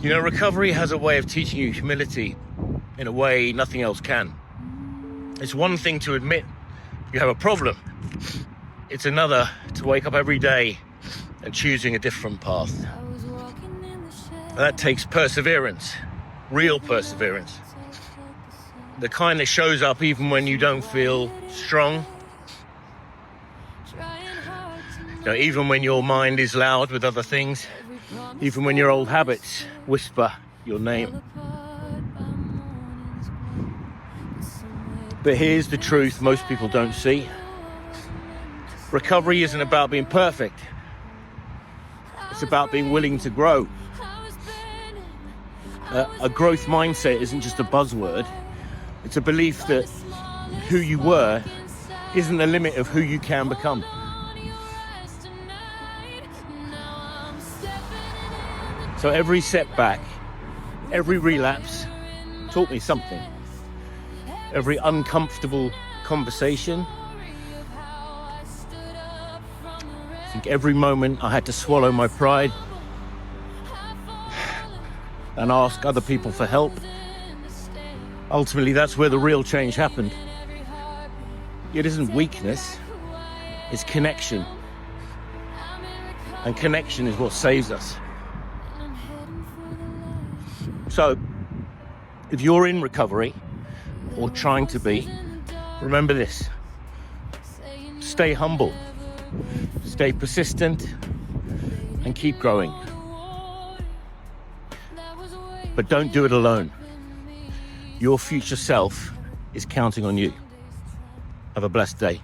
You know, recovery has a way of teaching you humility in a way nothing else can. It's one thing to admit you have a problem. It's another to wake up every day and choosing a different path. And that takes perseverance, real perseverance. The kind that shows up even when you don't feel strong. You know, even when your mind is loud with other things. Even when your old habits whisper your name. But here's the truth most people don't see. Recovery isn't about being perfect. It's about being willing to grow. A growth mindset isn't just a buzzword. It's a belief that who you were isn't the limit of who you can become. So every setback, every relapse taught me something. Every uncomfortable conversation, I think every moment I had to swallow my pride and ask other people for help. Ultimately, that's where the real change happened. It isn't weakness, it's connection. And connection is what saves us. So, if you're in recovery, or trying to be, remember this. Stay humble, stay persistent, and keep growing. But don't do it alone. Your future self is counting on you. Have a blessed day.